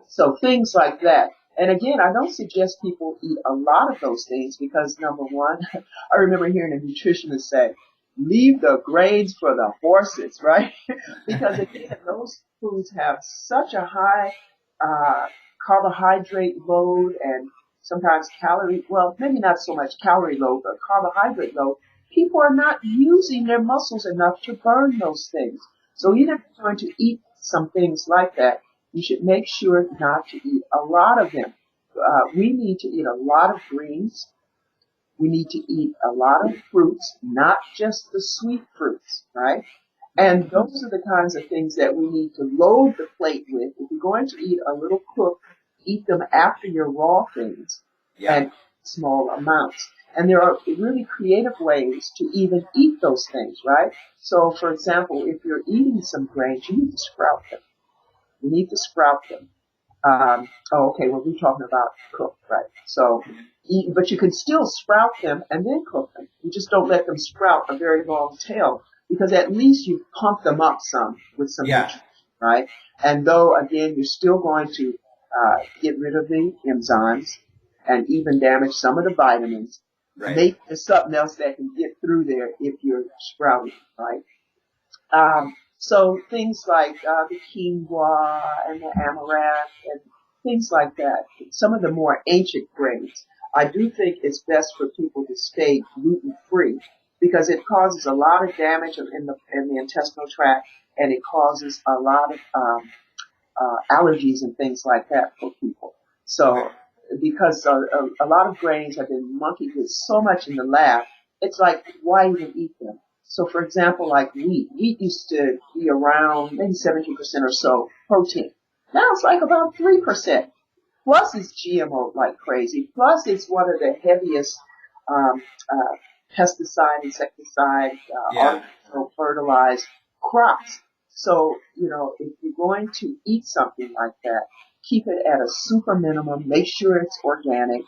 so things like that. And again, I don't suggest people eat a lot of those things because number one, I remember hearing a nutritionist say, leave the grains for the horses, right? Because again, those foods have such a high, uh, carbohydrate load and sometimes calorie, well, maybe not so much calorie load, but carbohydrate load. People are not using their muscles enough to burn those things. So even if you're going to eat some things like that, you should make sure not to eat a lot of them. We need to eat a lot of greens. We need to eat a lot of fruits, not just the sweet fruits, right? And those are the kinds of things that we need to load the plate with. If you're going to eat a little cooked, eat them after your raw things Yeah. and small amounts. And there are really creative ways to even eat those things, right? So, for example, if you're eating some grains, you need to sprout them. You need to sprout them. Okay, well, we're talking about cooked, right? So, but you can still sprout them and then cook them. You just don't let them sprout a very long tail because at least you pump them up some with some Yeah. nutrition, right? And though, again, you're still going to get rid of the enzymes and even damage some of the vitamins, Right. maybe there's something else that can get through there if you're sprouting, right? So things like the quinoa and the amaranth and things like that, some of the more ancient grains, I do think it's best for people to stay gluten free because it causes a lot of damage in the intestinal tract and it causes a lot of allergies and things like that for people. Okay. So because a lot of grains have been monkeyed with so much in the lab, it's like why even eat them? So for example, like wheat. Wheat used to be around maybe 17% or so protein. Now it's like about 3%. Plus it's GMO like crazy. Plus it's one of the heaviest um, pesticide, insecticide, Yeah. artificial fertilized crops. So, you know, if you're going to eat something like that, keep it at a super minimum. Make sure it's organic.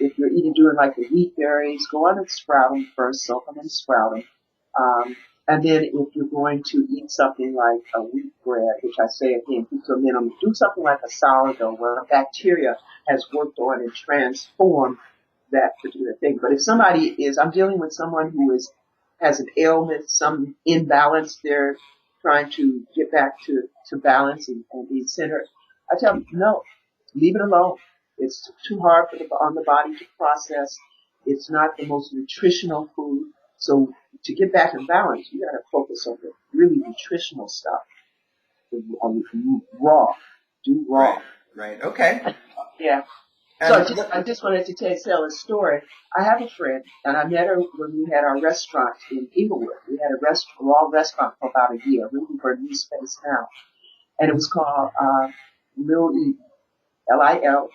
If you're either doing like the wheat berries, go on and sprout them first, soak them and sprout them. And then if you're going to eat something like a wheat bread, which I say again, keep to a minimum, do something like a sourdough where bacteria has worked on and transformed that particular thing. But if somebody is, I'm dealing with someone who has an ailment, some imbalance, they're trying to get back to balance and be centered. I tell them, no, leave it alone. It's too hard on the body to process. It's not the most nutritional food. So to get back in balance, you got to focus on the really nutritional stuff. On raw. Do raw. Right. Right. Okay. Yeah. So And I just wanted to tell a story. I have a friend, and I met her when we had our restaurant in Inglewood. We had a raw restaurant for about a year, looking for a new space now. And it was called Lil Eden, Lil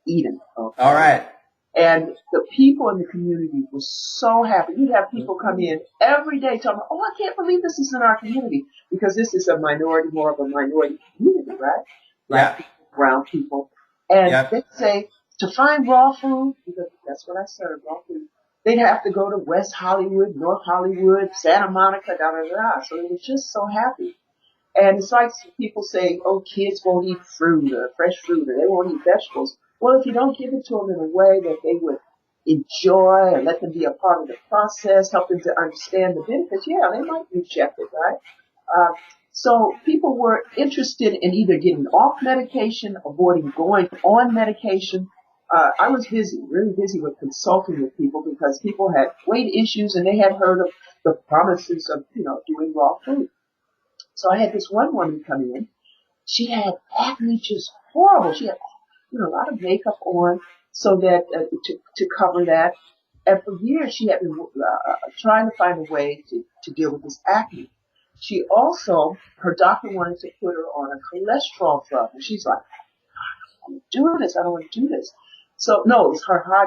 Eden. all Okay. right. And the people in the community were so happy. You'd have people come in every day talking, oh, I can't believe this is in our community. Because this is more of a minority community, right? Yeah. Black people, brown people. And Yeah. they'd say, to find raw food, because that's what I serve, raw food, they'd have to go to West Hollywood, North Hollywood, Santa Monica, da da da. So they were just so happy. And it's like people say, oh, kids won't eat fruit or fresh fruit or they won't eat vegetables. Well, if you don't give it to them in a way that they would enjoy and let them be a part of the process, help them to understand the benefits, yeah, they might reject it, right? Uh, so people were interested in either getting off medication, avoiding going on medication. I was busy, really busy with consulting with people because people had weight issues and they had heard of the promises of, doing raw food. So I had this one woman come in. She had acne just horrible. She had, a lot of makeup on so that to cover that. And for years she had been trying to find a way to deal with this acne. She also, her doctor wanted to put her on a cholesterol drug, and she's like, I don't want to do this. I don't want to do this. So no, it was her high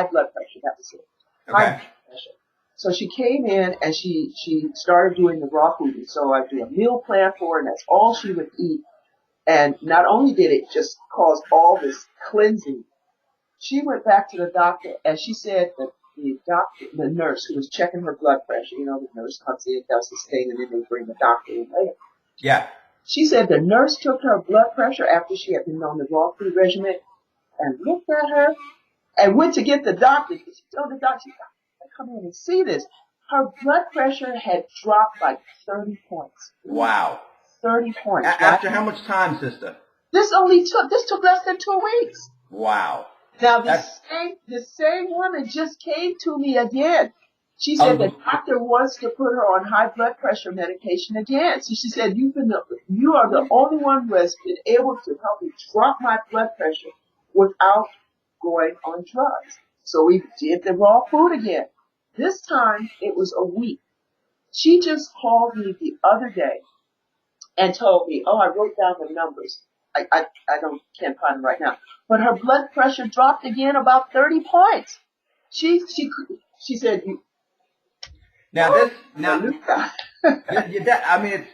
blood pressure. That was it. High Okay. blood pressure. So she came in and she started doing the raw food. And so I do a meal plan for her, and that's all she would eat. And not only did it just cause all this cleansing She went back to the doctor, and she said that the nurse who was checking her blood pressure, the nurse comes in, does this thing, and then they bring the doctor in later. Yeah. She said the nurse took her blood pressure after she had been on the raw food regimen and looked at her and went to get the doctor. She told the doctor, come in and see this. Her blood pressure had dropped like 30 points. Wow. 30 points. After how much time, sister? This took less than 2 weeks. Wow. Now the same woman just came to me again. She said the doctor wants to put her on high blood pressure medication again. So she said, you are the only one who has been able to help me drop my blood pressure without going on drugs. So we did the raw food again. This time it was a week. She just called me the other day and told me, I wrote down the numbers. I can't find them right now. But her blood pressure dropped again about 30 points. She said,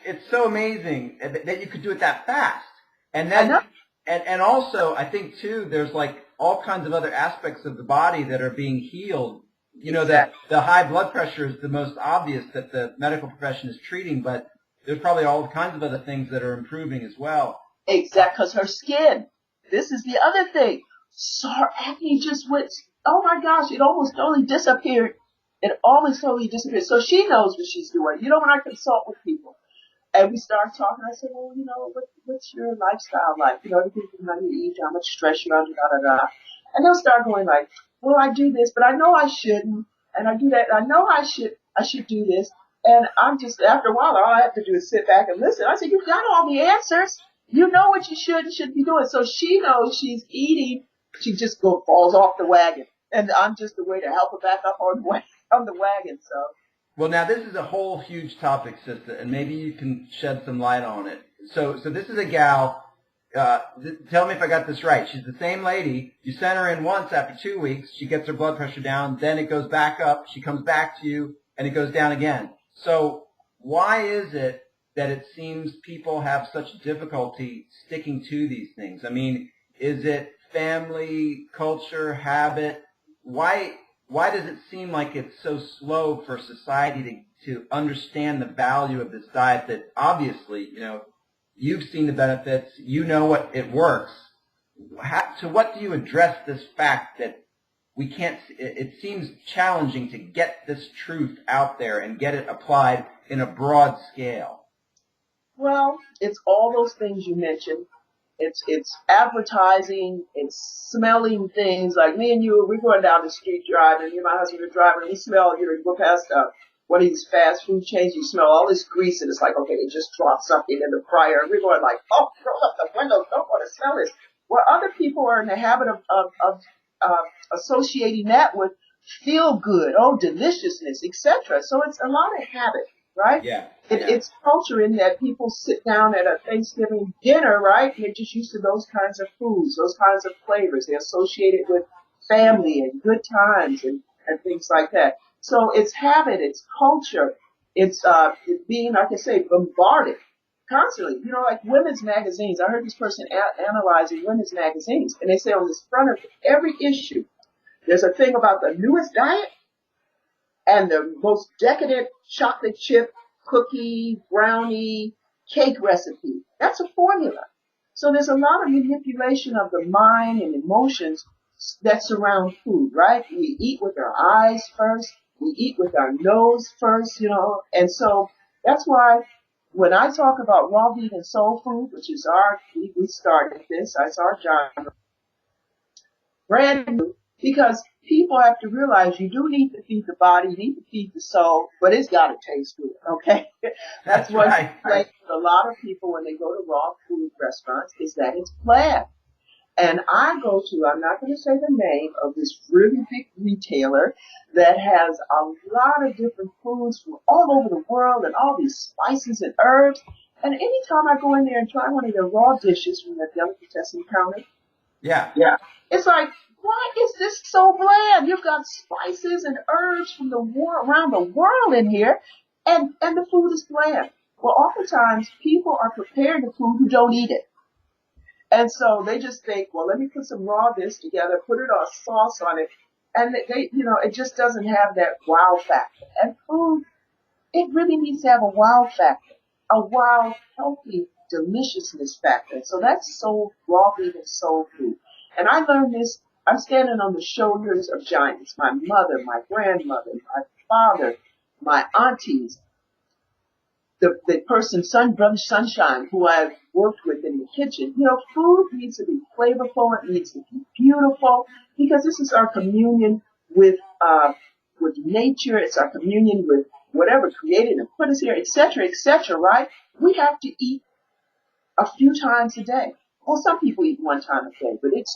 it's so amazing that you could do it that fast. And then, and also, I think too, there's like all kinds of other aspects of the body that are being healed. That the high blood pressure is the most obvious that the medical profession is treating, but there's probably all kinds of other things that are improving as well. Exactly, because her skin. This is the other thing. So her acne just went, oh my gosh, it almost totally disappeared. So she knows what she's doing. When I consult with people and we start talking, I say, well, what's your lifestyle like? Everything from how you eat, how much stress you're under, da. And they'll start going like, well, I do this, but I know I shouldn't. And I do that. And I know I should do this. And I'm just, after a while, all I have to do is sit back and listen. I said, you've got all the answers. You know what you should and shouldn't be doing. So she knows she's eating. She just falls off the wagon. And I'm just the way to help her back up on the wagon. So. Well, now this is a whole huge topic, sister, and maybe you can shed some light on it. So this is a gal. Tell me if I got this right. She's the same lady. You sent her in once after 2 weeks. She gets her blood pressure down. Then it goes back up. She comes back to you, and it goes down again. So why is it that it seems people have such difficulty sticking to these things? I mean, is it family, culture, habit? Why does it seem like it's so slow for society to understand the value of this diet that obviously, you've seen the benefits, what it works. To what do you address this fact that we can't, it seems challenging to get this truth out there and get it applied in a broad scale? Well, it's all those things you mentioned. It's advertising, it's smelling things like me and you, we're going down the street driving, me and my husband are driving, and we smell, you go past one of these fast food chains, you smell all this grease, and it's like, okay, they just dropped something in the fryer, and we're going like, roll up the windows, don't want to smell this. Well, other people are in the habit of associating that with feel good, deliciousness, etc. So it's a lot of habit, right? Yeah. It's culture in that people sit down at a Thanksgiving dinner, right? And they're just used to those kinds of foods, those kinds of flavors. They associate it with family and good times and things like that. So it's habit, it's culture, it's being, like I say, bombarded constantly. Like women's magazines. I heard this person analyzing women's magazines, and they say on this front of every issue, there's a thing about the newest diet and the most decadent chocolate chip cookie, brownie, cake recipe. That's a formula. So there's a lot of manipulation of the mind and emotions that surround food, right? We eat with our eyes first. We eat with our nose first, and so that's why when I talk about raw vegan soul food, which is we started this, that's our genre, brand new, because people have to realize you do need to feed the body, you need to feed the soul, but it's got to taste good, okay? That's what right. A lot of people when they go to raw food restaurants is that it's bland. And I go to, I'm not going to say the name of this really big retailer that has a lot of different foods from all over the world and all these spices and herbs. And anytime I go in there and try one of their raw dishes from the delicatessen counter, yeah, it's like, why is this so bland? You've got spices and herbs from around the world in here, and the food is bland. Well, oftentimes people are preparing the food who don't eat it. And so they just think, well, let me put some raw this together, put it on sauce on it, and it just doesn't have that wow factor. And food, it really needs to have a wow factor, a wow, healthy deliciousness factor. So that's raw vegan soul food. And I learned this, I'm standing on the shoulders of giants. My mother, my grandmother, my father, my aunties, the person, Brother Sunshine, who I've worked with in the kitchen. Food needs to be flavorful. It needs to be beautiful, because this is our communion with nature. It's our communion with whatever created and put us here, et cetera, right? We have to eat a few times a day. Well, some people eat one time a day, but it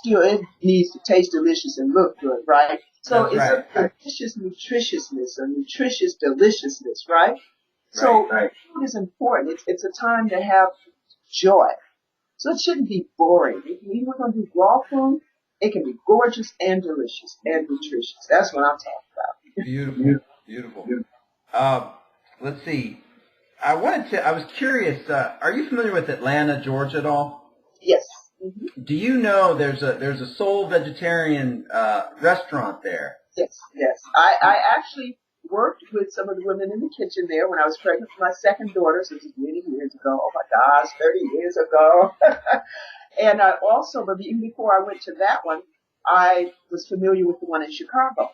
needs to taste delicious and look good, right? So That's it's right. a delicious nutritiousness, a nutritious deliciousness, right? So food is important. It's a time to have joy. So it shouldn't be boring. If we're going to do raw food, it can be gorgeous and delicious and nutritious. That's what I'm talking about. Beautiful, beautiful. Let's see. I was curious. Are you familiar with Atlanta, Georgia at all? Yes. Mm-hmm. Do you know there's a soul vegetarian restaurant there? Yes. I actually worked with some of the women in the kitchen there when I was pregnant with my second daughter, so this is many years ago. Oh my gosh, 30 years ago. And but even before I went to that one, I was familiar with the one in Chicago.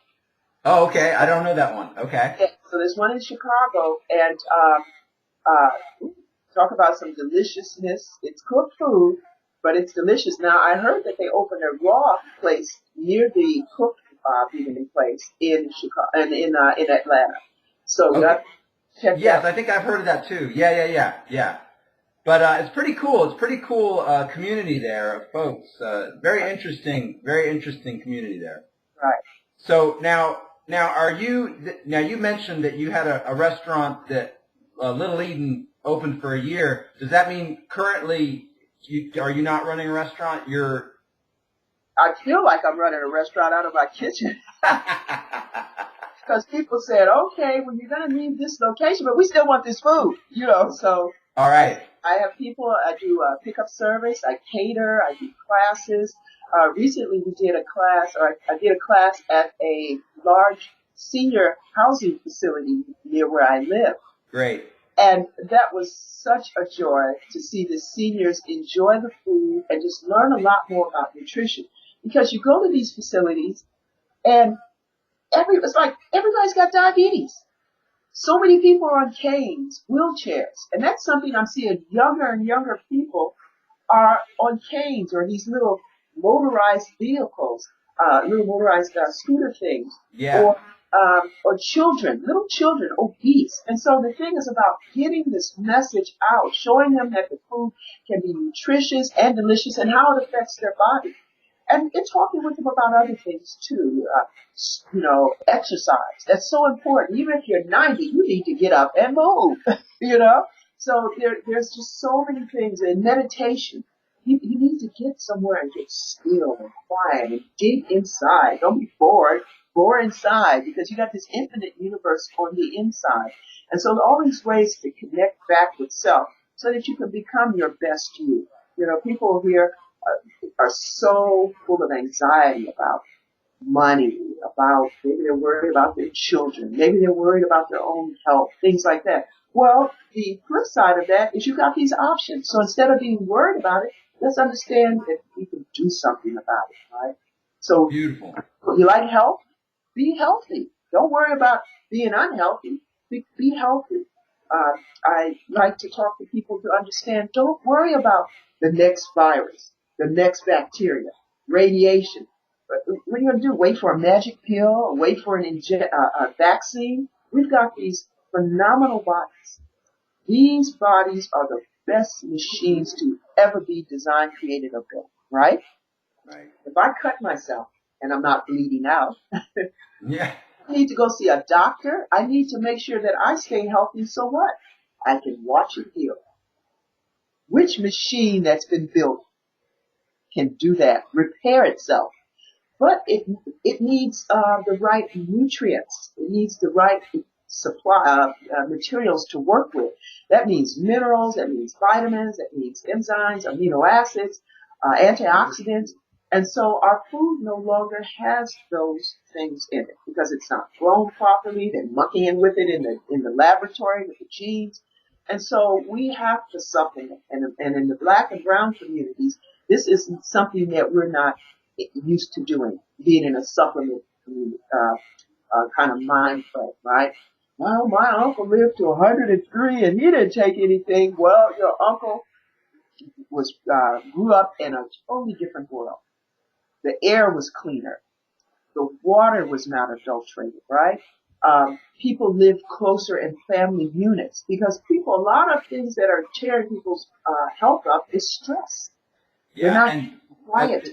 Oh, okay. I don't know that one. Okay. Yeah, so there's one in Chicago, and talk about some deliciousness. It's cooked food, but it's delicious. Now, I heard that they opened a raw place near the cooked vegan place in Chicago and in Atlanta. So okay. Check yes, that. I think I've heard of that too. Yeah. But it's pretty cool. It's pretty cool community there of folks. Very interesting community there. Right. So now you mentioned that you had a restaurant that Little Eden opened for a year. Does that mean currently are you not running a restaurant? I feel like I'm running a restaurant out of my kitchen. Because people said, okay, well, you're going to leave this location, but we still want this food, so. All right. I have people, I do pickup service, I cater, I do classes. Recently we did a class, I did a class at a large senior housing facility near where I live. Great. And that was such a joy to see the seniors enjoy the food and just learn a lot more about nutrition. Because you go to these facilities and it's like everybody's got diabetes. So many people are on canes, wheelchairs, and that's something I'm seeing. Younger and younger people are on canes or these little motorized vehicles, little motorized scooter things, yeah. or little children, obese. And so the thing is about getting this message out, showing them that the food can be nutritious and delicious and how it affects their body. And talking with them about other things too, exercise. That's so important. Even if you're 90, you need to get up and move, So there's just so many things. And meditation, you need to get somewhere and get still and quiet and dig inside. Don't be bored. Bore inside, because you got this infinite universe on the inside. And so all these ways to connect back with self so that you can become your best you. People here are so full of anxiety about money, about maybe they're worried about their children, maybe they're worried about their own health, things like that. Well, the flip side of that is you got these options. So instead of being worried about it, let's understand that we can do something about it, right? So beautiful. You like health? Be healthy. Don't worry about being unhealthy. Be healthy. I like to talk to people to understand, don't worry about the next virus, the next bacteria, radiation. But what are you going to do? Wait for a magic pill? Wait for a vaccine? We've got these phenomenal bodies. These bodies are the best machines to ever be designed, created, or built, right? Right. If I cut myself and I'm not bleeding out, yeah. I need to go see a doctor. I need to make sure that I stay healthy. So what? I can watch it heal. Which machine that's been built can do that, repair itself? But it needs the right nutrients. It needs the right supply materials to work with. That means minerals. That means vitamins. That means enzymes, amino acids. antioxidants. And so our food no longer has those things in it because it's not grown properly. They're monkeying with it in the laboratory with the genes. And so we have to supplement. And in the black and brown communities, this isn't something that we're not used to doing, being in a supplement community, kind of mind frame, right? Well, my uncle lived to 103 and he didn't take anything. Well, your uncle grew up in a totally different world. The air was cleaner. The water was not adulterated, right? People lived closer in family units because a lot of things that are tearing people's health up is stress. They're Yeah, not and quiet.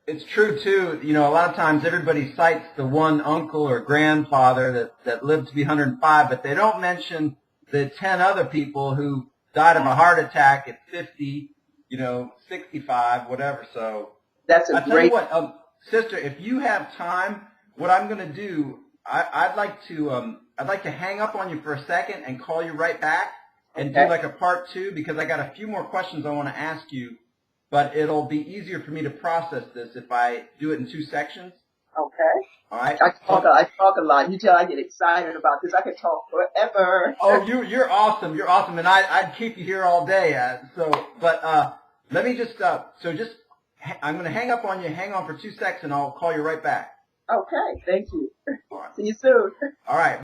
it's true too. You know, a lot of times everybody cites the one uncle or grandfather that lived to be 105, but they don't mention the 10 other people who died of a heart attack at 50, 65, whatever. So That's a I tell you great. what, sister, if you have time, what I'm going to do, I'd like to hang up on you for a second and call you right back and do Okay. like a part 2 because I got a few more questions I want to ask you. But it'll be easier for me to process this if I do it in 2 sections. Okay. All right. I talk a lot. You tell I get excited about this. I could talk forever. Oh, you're awesome. You're awesome, and I'd keep you here all day. Let me just I'm going to hang up on you. Hang on for 2 seconds, and I'll call you right back. Okay. Thank you. All right. See you soon. All right.